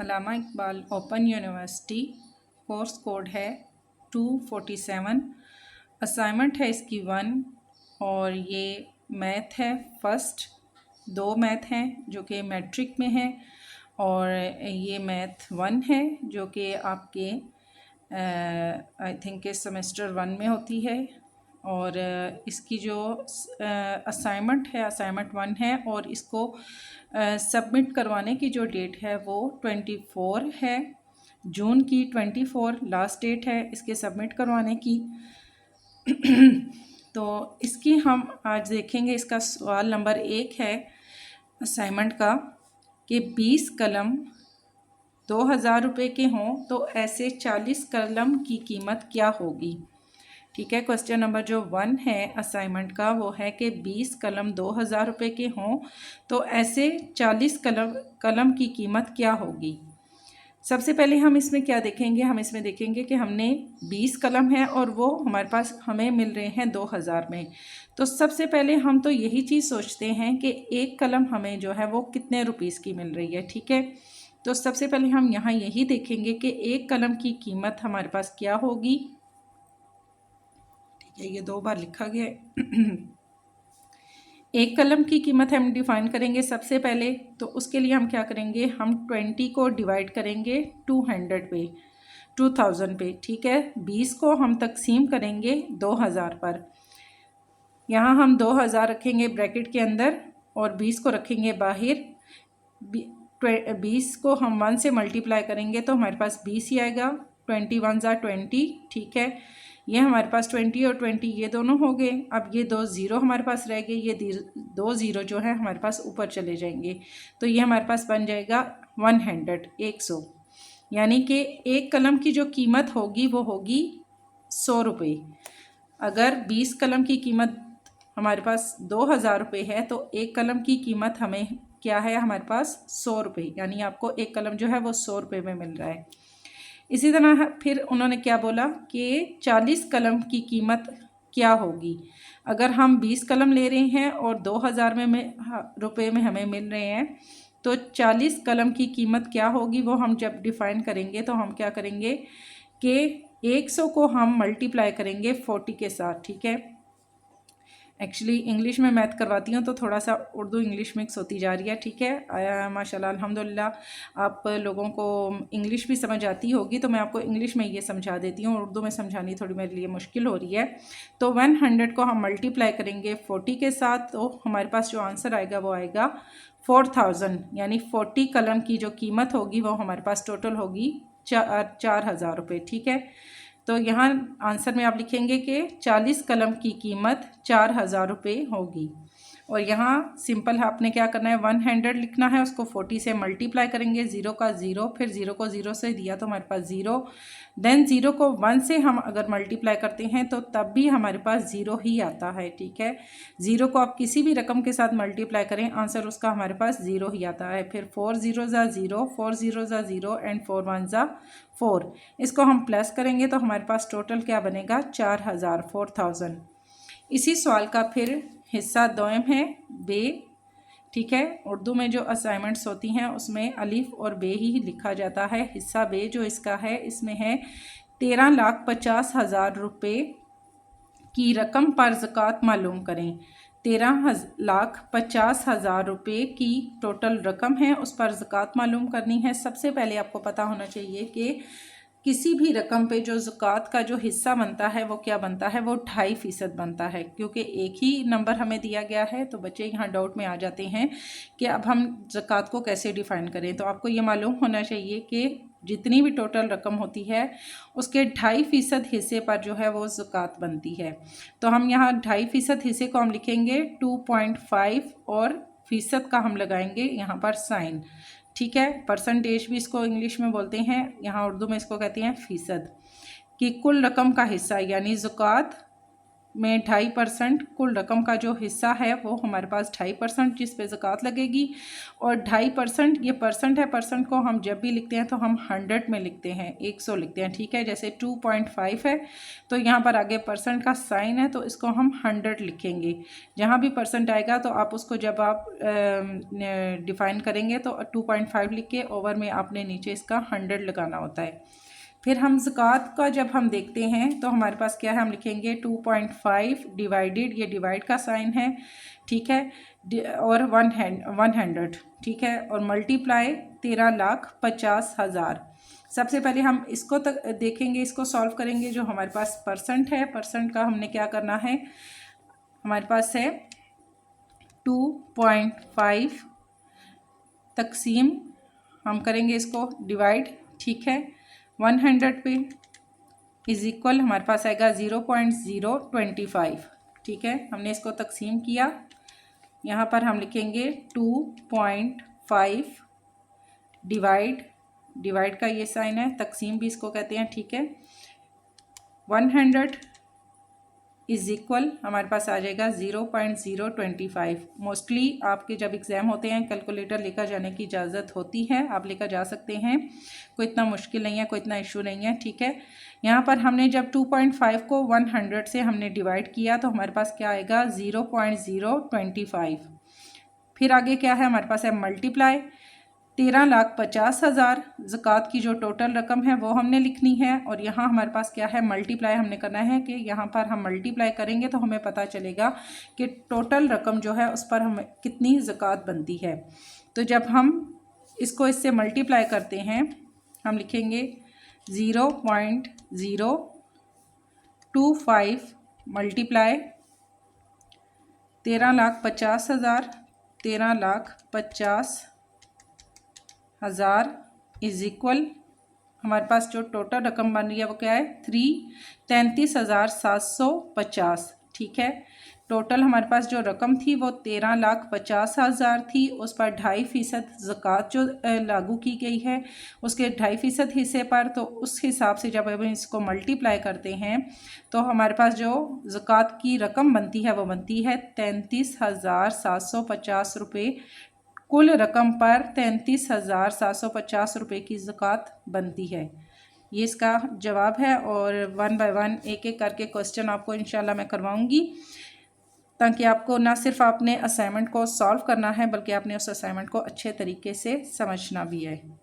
अल्लामा Iqbal Open University, course code है 247। Assignment है इसकी 1 और ये मैथ है फर्स्ट। 2 मैथ हैं जो कि मैट्रिक में है और ये मैथ 1 है जो कि आपके आई थिंक के सेमेस्टर 1 में होती है। और इसकी जो असाइनमेंट है असाइनमेंट 1 है और इसको सबमिट करवाने की जो डेट है वो 24 है जून की। 24 लास्ट डेट है इसके सबमिट करवाने की। तो इसकी हम आज देखेंगे। इसका सवाल नंबर 1 है असाइनमेंट का कि 20 कलम 2000 रुपये के हों तो ऐसे 40 कलम की कीमत क्या होगी। ठीक है, क्वेश्चन नंबर जो 1 है असाइनमेंट का वो है कि 20 कलम 2000 रुपये के हों तो ऐसे 40 कलम की कीमत क्या होगी। सबसे पहले हम इसमें क्या देखेंगे, हम इसमें देखेंगे कि हमने 20 कलम है और वो हमारे पास हमें मिल रहे हैं 2000 में। तो सबसे पहले हम तो यही चीज़ सोचते हैं कि एक कलम हमें जो है वो कितने रुपीस की मिल रही है। ठीक है, तो सबसे पहले हम यहाँ यही देखेंगे कि एक कलम की कीमत हमारे पास क्या होगी। ठीक है, ये 2 बार लिखा गया है। एक कलम की कीमत हम डिफाइन करेंगे सबसे पहले। तो उसके लिए हम क्या करेंगे, हम 20 को डिवाइड करेंगे 200 पे, 2000 पे। ठीक है, 20 को हम तकसीम करेंगे 2000 पर। यहाँ हम 2000 रखेंगे ब्रैकेट के अंदर और 20 को रखेंगे बाहर। 20 को हम 1 से मल्टीप्लाई करेंगे तो हमारे पास 20 ही आएगा। 21 ज़ा 20। ठीक है, ये हमारे पास 20 और 20 ये दोनों हो गए। अब ये 2 ज़ीरो हमारे पास रह गए, ये 2 ज़ीरो जो है हमारे पास ऊपर चले जाएंगे तो ये हमारे पास बन जाएगा 100। यानी कि एक कलम की जो कीमत होगी वो होगी 100 रुपये। अगर 20 कलम की कीमत हमारे पास 2000 रुपये है तो एक कलम की कीमत हमें क्या है, हमारे पास 100 रुपये। यानी आपको एक कलम जो है वो 100 रुपये में मिल रहा है। इसी तरह फिर उन्होंने क्या बोला कि 40 कलम की कीमत क्या होगी। अगर हम 20 कलम ले रहे हैं और 2000 रुपये में हमें मिल रहे हैं तो 40 कलम की कीमत क्या होगी वो हम जब डिफ़ाइन करेंगे तो हम क्या करेंगे कि 100 को हम मल्टीप्लाई करेंगे 40 के साथ। ठीक है, एक्चुअली इंग्लिश में मैथ करवाती हूँ तो थोड़ा सा उर्दू इंग्लिश मिक्स होती जा रही है। ठीक है, माशाल्लाह अल्हम्दुलिल्लाह आप लोगों को इंग्लिश भी समझ आती होगी तो मैं आपको इंग्लिश में ये समझा देती हूँ, उर्दू में समझानी थोड़ी मेरे लिए मुश्किल हो रही है। तो 100 को हम मल्टीप्लाई करेंगे 40 के साथ तो हमारे पास जो आंसर आएगा वो आएगा 4000। यानी 40 कलम की जो कीमत होगी वो हमारे पास टोटल होगी 4000 रुपये। ठीक है, तो यहाँ आंसर में आप लिखेंगे कि 40 कलम की कीमत 4000 रुपये होगी। और यहाँ सिंपल आपने क्या करना है, 100 लिखना है, उसको 40 से मल्टीप्लाई करेंगे, 0 का 0, फिर 0 को 0 से दिया तो हमारे पास 0, देन 0 को 1 से हम अगर मल्टीप्लाई करते हैं तो तब भी हमारे पास 0 ही आता है। ठीक है, 0 को आप किसी भी रकम के साथ मल्टीप्लाई करें आंसर उसका हमारे पास 0 ही आता है। फिर 4 0 ज़ा 0, 4 0 ज़ा 0 एंड 4 1 ज़ा 4। इसको हम प्लस करेंगे तो हमारे पास टोटल क्या बनेगा 4000, 4000। इसी सवाल का फिर हिस्सा दोयम है बे। ठीक है, उर्दू में जो असाइनमेंट्स होती हैं उसमें अलिफ और बे ही लिखा जाता है। हिस्सा बे जो इसका है इसमें है 13,50,000 रुपये की रकम पर ज़कात मालूम करें। 13,50,000 रुपये की टोटल रकम है, उस पर ज़कात मालूम करनी है। सबसे पहले आपको पता होना चाहिए कि किसी भी रकम पे जो ज़कात का जो हिस्सा बनता है वो क्या बनता है, वो 2.5% बनता है। क्योंकि एक ही नंबर हमें दिया गया है तो बच्चे यहाँ डाउट में आ जाते हैं कि अब हम ज़कात को कैसे डिफ़ाइन करें। तो आपको ये मालूम होना चाहिए कि जितनी भी टोटल रकम होती है उसके 2.5% हिस्से पर जो है वो ज़कात बनती है। तो हम यहाँ 2.5% हिस्से को हम लिखेंगे 2.5 और फ़ीसद का हम लगाएंगे यहाँ पर साइन। ठीक है, परसेंटेज भी इसको इंग्लिश में बोलते हैं, यहाँ उर्दू में इसको कहते हैं फ़ीसद। कि कुल रकम का हिस्सा यानी ज़कात में 2.5% कुल रकम का जो हिस्सा है वो हमारे पास 2.5% जिस पे ज़कात लगेगी। और 2.5% ये परसेंट है, परसेंट को हम जब भी लिखते हैं तो हम 100 में लिखते हैं, 100 लिखते हैं, ठीक है। जैसे 2.5 है तो यहाँ पर आगे परसेंट का साइन है तो इसको हम 100 लिखेंगे। जहाँ भी परसेंट आएगा तो आप उसको जब आप डिफ़ाइन करेंगे तो 2.5 लिख के ओवर में आपने नीचे इसका 100 लगाना होता है। फिर हम ज़कात का जब हम देखते हैं तो हमारे पास क्या है, हम लिखेंगे 2.5 डिवाइडेड, ये डिवाइड का साइन है, ठीक है, और 100, ठीक है, और मल्टीप्लाई 13,50,000। सबसे पहले हम इसको तक देखेंगे, इसको सॉल्व करेंगे। जो हमारे पास परसेंट है, परसेंट का हमने क्या करना है, हमारे पास है 2.5 तकसीम, हम करेंगे इसको डिवाइड, ठीक है, 100 पे इज़ इक्वल हमारे पास आएगा 0.025, ठीक है। हमने इसको तकसीम किया, यहाँ पर हम लिखेंगे 2.5 डिवाइड का ये साइन है, तकसीम भी इसको कहते हैं, ठीक है। 100 इज़ इक्वल हमारे पास आ जाएगा 0.025। मोस्टली आपके जब एग्ज़ाम होते हैं कैलकुलेटर लेकर जाने की इजाज़त होती है, आप लेकर जा सकते हैं, कोई इतना मुश्किल नहीं है, कोई इतना इशू नहीं है, ठीक है। यहाँ पर हमने जब 2.5 को 100 से हमने डिवाइड किया तो हमारे पास क्या आएगा 0.025। फिर आगे क्या है, हमारे पास है मल्टीप्लाई 13,50,000। ज़कात की जो टोटल रकम है वो हमने लिखनी है, और यहाँ हमारे पास क्या है, मल्टीप्लाई हमने करना है कि यहाँ पर हम मल्टीप्लाई करेंगे तो हमें पता चलेगा कि टोटल रकम जो है उस पर हमें कितनी ज़कात बनती है। तो जब हम इसको इससे मल्टीप्लाई करते हैं हम लिखेंगे 0.025 मल्टीप्लाई 13,50,000, 13,50,000 इज़ इक्वल हमारे पास जो टोटल रकम बन रही है वो क्या है 33,750, ठीक है। टोटल हमारे पास जो रकम थी वो 13,50,000 थी, उस पर 2.5% ज़कात जो लागू की गई है उसके 2.5% हिस्से पर, तो उस हिसाब से जब हम इसको मल्टीप्लाई करते हैं तो हमारे पास जो ज़कात की रकम बनती है वो बनती है 33,750 रुपये। कुल रकम पर 33,750 रुपये की ज़कात बनती है। ये इसका जवाब है, और 1 बाय 1 एक एक करके क्वेश्चन आपको इंशाल्लाह मैं करवाऊंगी, ताकि आपको ना सिर्फ आपने असाइनमेंट को सॉल्व करना है बल्कि आपने उस असाइनमेंट को अच्छे तरीके से समझना भी है।